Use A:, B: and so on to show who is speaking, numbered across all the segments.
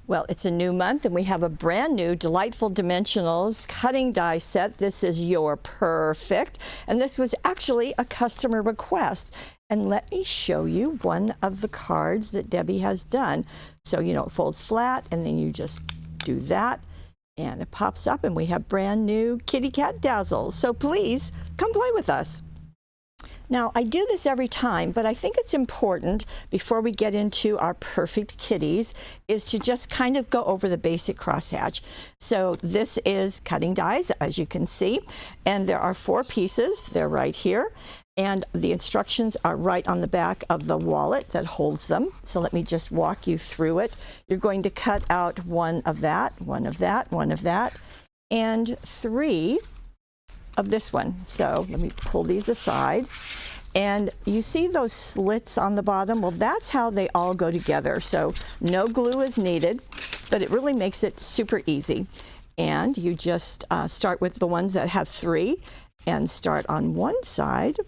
A: Well, it's a new month and we have a brand new Delightful Dimensionals cutting die set. This is your Purrfect, and this was actually a customer request. And let me show you one of the cards that Debbie has done. So, you know, it folds flat and then you just do that and it pops up and we have brand new kitty cat dazzles. So please come play with us. Now, I do this every time, but I think it's important before we get into our Purrfect kitties is to just kind of go over the basic crosshatch. So this is cutting dies, as you can see, and there are 4 pieces. They're right here, and the instructions are right on the back of the wallet that holds them. So let me just walk you through it. You're going to cut out one of that, one of that, one of that, and 3 of this one. So let me pull these aside, and you see those slits on the bottom? Well, that's how they all go together. So no glue is needed, but it really makes it super easy. And you just start with the ones that have 3 and start on one side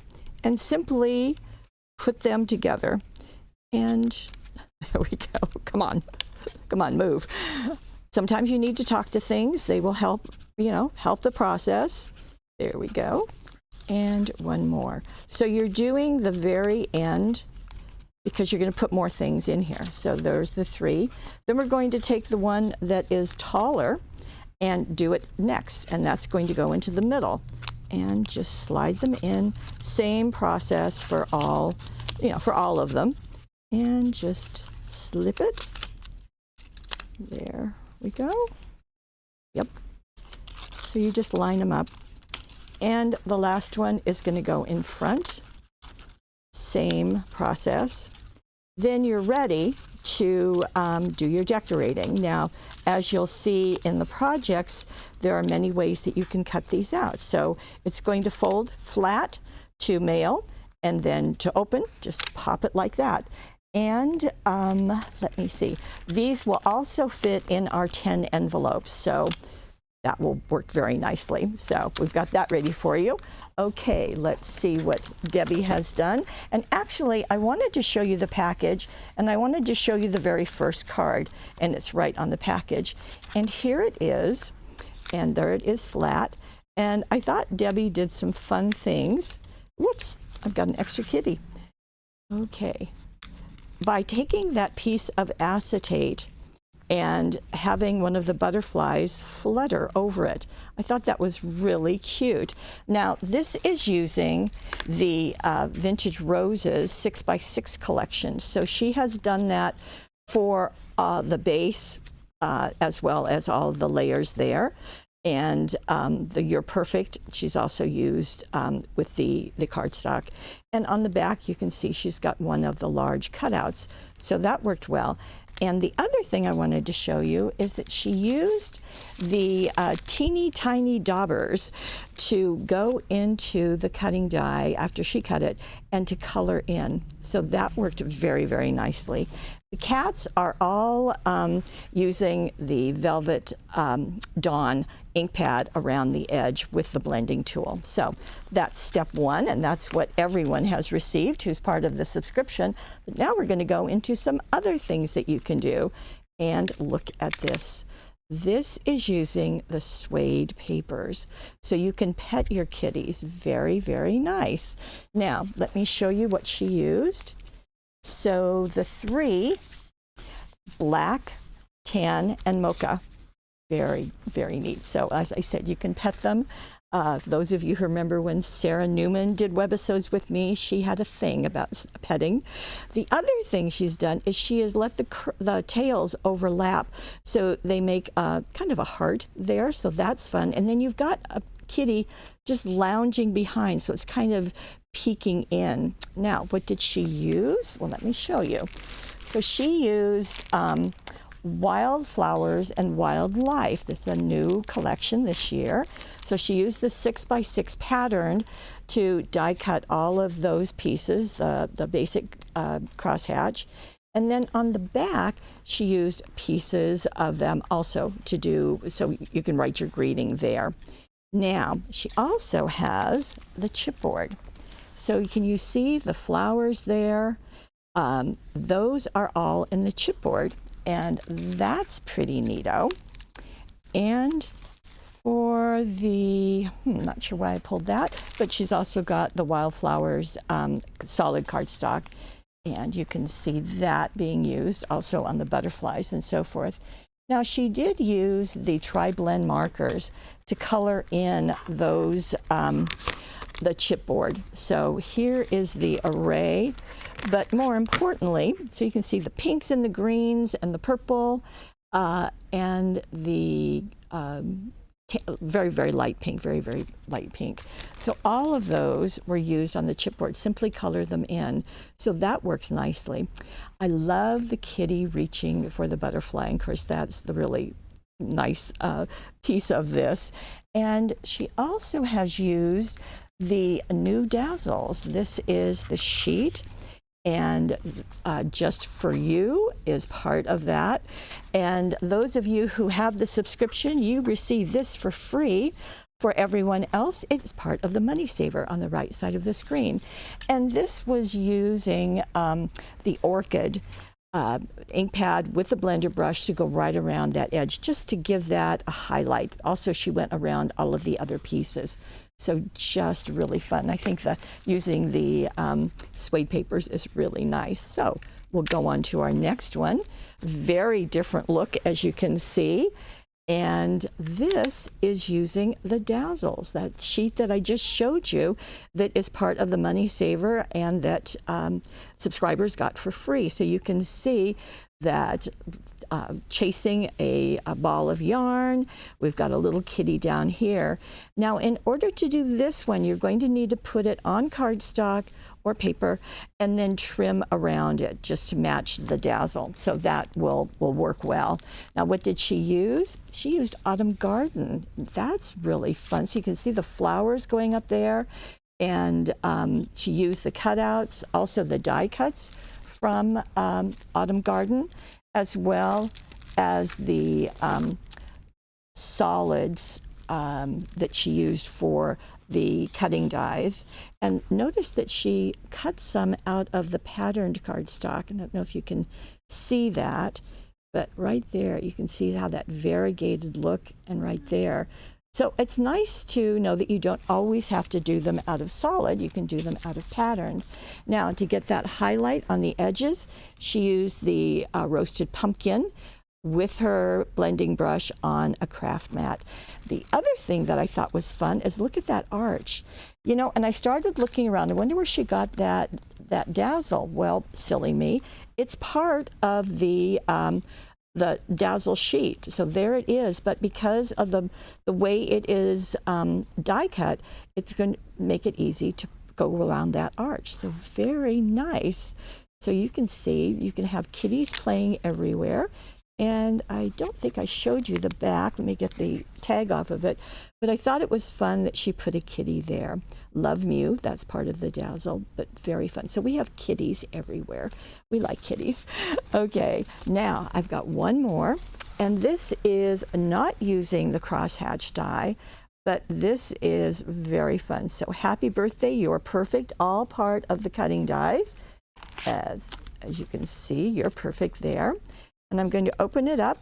A: and simply put them together. And there we go. Come on, move. Sometimes you need to talk to things. They will help, you know, help the process. There we go. And one more. So you're doing the very end because you're going to put more things in here. So there's the 3. Then we're going to take the one that is taller and do it next. And that's going to go into the middle. And just slide them in. Same process for all, you know, for all of them. And just slip it. There we go. Yep. So you just line them up. And the last one is going to go in front. Same process. Then you're ready to do your decorating. Now, as you'll see in the projects, there are many ways that you can cut these out. So it's going to fold flat to mail, and then to open, just pop it like that. And let me see. These will also fit in our 10 envelopes. So that will work very nicely. So we've got that ready for you. Okay, let's see what Debbie has done. And actually, I wanted to show you the package, and I wanted to show you the very first card, and it's right on the package. And here it is, and there it is flat. And I thought Debbie did some fun things. Whoops, I've got an extra kitty. Okay, by taking that piece of acetate and having one of the butterflies flutter over it. I thought that was really cute. Now, this is using the Vintage Roses 6x6 collection. So she has done that for the base as well as all the layers there. And the Your Purrfect, she's also used with the cardstock. And on the back, you can see she's got one of the large cutouts. So that worked well. And the other thing I wanted to show you is that she used the teeny tiny daubers to go into the cutting die after she cut it and to color in. So that worked very, very nicely. The cats are all using the Velvet Dawn ink pad around the edge with the blending tool. So that's step 1, and that's what everyone has received who's part of the subscription. But now we're going to go into some other things that you can do. And look at this. This is using the suede papers. So you can pet your kitties. Very, very nice. Now, let me show you what she used. So the 3, black, tan, and mocha. Very, very neat. So as I said, you can pet them. Those of you who remember when Sarah Newman did webisodes with me, she had a thing about petting. The other thing she's done is she has let the tails overlap. So they make kind of a heart there. So that's fun. And then you've got a kitty just lounging behind. So it's kind of peeking in. Now, what did she use? Well, let me show you. So she used Wildflowers and Wildlife. This is a new collection this year. So she used the 6x6 pattern to die cut all of those pieces, the basic crosshatch. And then on the back, she used pieces of them also to do, so you can write your greeting there. Now, she also has the chipboard. So can you see the flowers there? Those are all in the chipboard. And that's pretty neato. And for the, not sure why I pulled that, but she's also got the Wildflowers solid cardstock. And you can see that being used also on the butterflies and so forth. Now, she did use the tri-blend markers to color in those, the chipboard. So here is the array, but more importantly, so you can see the pinks and the greens and the purple and the very, very light pink, very, very light pink. So all of those were used on the chipboard. Simply color them in. So that works nicely. I love the kitty reaching for the butterfly. And of course, that's the really nice piece of this. And she also has used the new Dazzles. This is the sheet. And Just For You is part of that. And those of you who have the subscription, you receive this for free. For everyone else, it's part of the Money Saver on the right side of the screen. And this was using the Orchid ink pad with the blender brush to go right around that edge, just to give that a highlight. Also, she went around all of the other pieces. So just really fun. I think using the suede papers is really nice. So we'll go on to our next one. Very different look, as you can see. And this is using the Dazzles, that sheet that I just showed you that is part of the Money Saver and that subscribers got for free. So you can see that chasing a ball of yarn. We've got a little kitty down here. Now, in order to do this one, you're going to need to put it on cardstock or paper and then trim around it just to match the dazzle. So that will work well. Now, what did she use? She used Autumn Garden. That's really fun. So you can see the flowers going up there. And she used the cutouts, also the die cuts from Autumn Garden, as well as the solids that she used for the cutting dies. And notice that she cut some out of the patterned cardstock. I don't know if you can see that, but right there you can see how that variegated look, and right there. So it's nice to know that you don't always have to do them out of solid. You can do them out of pattern. Now, to get that highlight on the edges, she used the roasted pumpkin with her blending brush on a craft mat. The other thing that I thought was fun is look at that arch. You know, and I started looking around. I wonder where she got that dazzle. Well, silly me. It's part of the dazzle sheet. So there it is. But because of the way it is die cut, it's going to make it easy to go around that arch. So very nice. So you can see, you can have kitties playing everywhere. And I don't think I showed you the back. Let me get the tag off of it. But I thought it was fun that she put a kitty there. Love Mew, that's part of the dazzle, but very fun. So we have kitties everywhere. We like kitties. Okay, now I've got one more. And this is not using the crosshatch die, but this is very fun. So happy birthday, you're perfect, all part of the cutting dies. As you can see, you're perfect there. And I'm going to open it up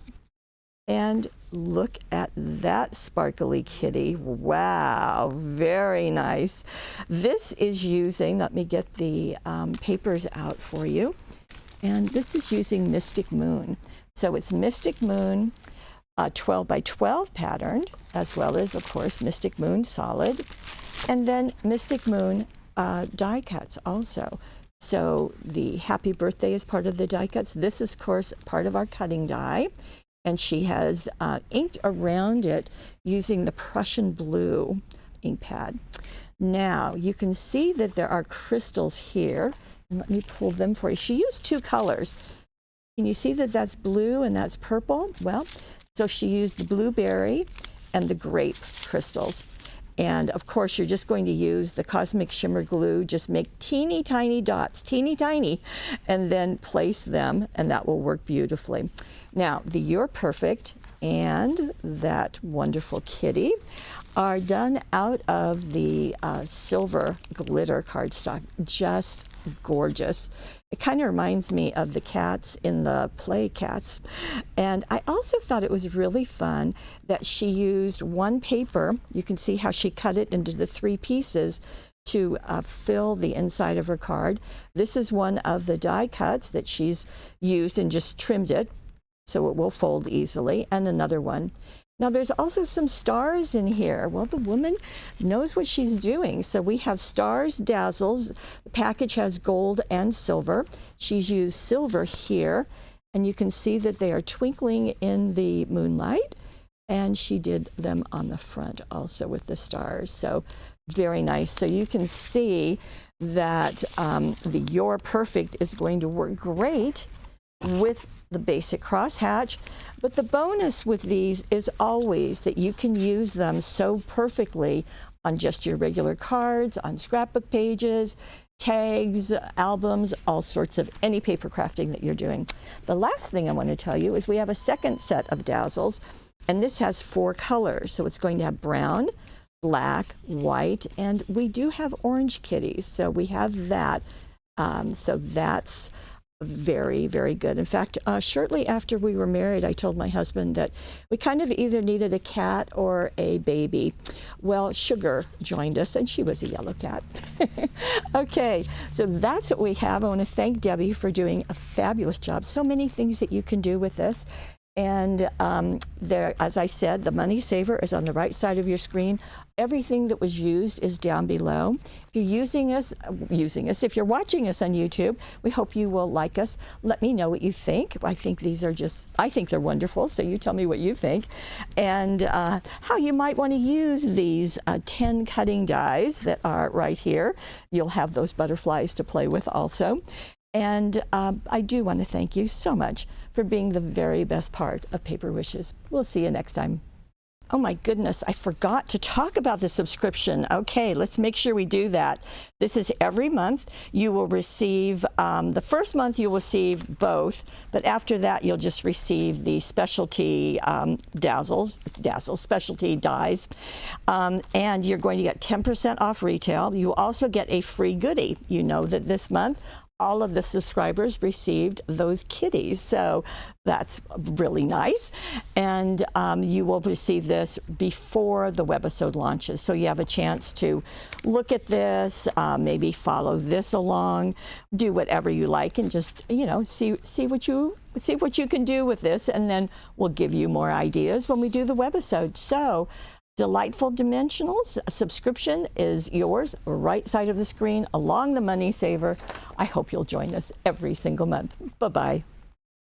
A: and look at that sparkly kitty. Wow, very nice. This is using, let me get the papers out for you. And this is using Mystic Moon. So it's Mystic Moon 12 by 12 patterned, as well as, of course, Mystic Moon solid. And then Mystic Moon die cuts also. So the happy birthday is part of the die cuts. This is, of course, part of our cutting die. And she has inked around it using the Prussian blue ink pad. Now, you can see that there are crystals here. And let me pull them for you. She used two colors. Can you see that that's blue and that's purple? Well, so she used the blueberry and the grape crystals. And of course, you're just going to use the Cosmic Shimmer glue. Just make teeny tiny dots, teeny tiny, and then place them, and that will work beautifully. Now, the You're Perfect and that wonderful kitty are done out of the silver glitter cardstock. Just gorgeous. It kind of reminds me of the cats in the play Cats. And I also thought it was really fun that she used one paper. You can see how she cut it into the 3 pieces to fill the inside of her card. This is one of the die cuts that she's used and just trimmed it so it will fold easily, and another one. Now there's also some stars in here. Well, the woman knows what she's doing. So we have stars, dazzles. The package has gold and silver. She's used silver here, and you can see that they are twinkling in the moonlight. And she did them on the front also with the stars. So very nice. So you can see that the Your Purrfect is going to work great with the basic crosshatch. But the bonus with these is always that you can use them so perfectly on just your regular cards, on scrapbook pages, tags, albums, all sorts of any paper crafting that you're doing. The last thing I want to tell you is we have a second set of dazzles, and this has 4 colors. So it's going to have brown, black, white, and we do have orange kitties. So we have that. So that's very, very good. In fact, shortly after we were married, I told my husband that we kind of either needed a cat or a baby. Well, Sugar joined us, and she was a yellow cat. Okay, so that's what we have. I want to thank Debbie for doing a fabulous job. So many things that you can do with this. And there, as I said, the money saver is on the right side of your screen. Everything that was used is down below. If you're using us, if you're watching us on YouTube, we hope you will like us. Let me know what you think. I think these are I think they're wonderful, so you tell me what you think. And how you might want to use these 10 cutting dies that are right here. You'll have those butterflies to play with also. And I do want to thank you so much for being the very best part of Paper Wishes. We'll see you next time. Oh my goodness, I forgot to talk about the subscription. Okay, let's make sure we do that. This is every month. You will receive, the first month you'll receive both, but after that you'll just receive the specialty dazzles, specialty dies, and you're going to get 10% off retail. You will also get a free goodie. You know that this month all of the subscribers received those kitties, so that's really nice. And you will receive this before the webisode launches, so you have a chance to look at this, maybe follow this along, do whatever you like, and just see what you can do with this, and then we'll give you more ideas when we do the webisode. So Delightful Dimensionals subscription is yours, right side of the screen, along the money saver. I hope you'll join us every single month. Bye-bye.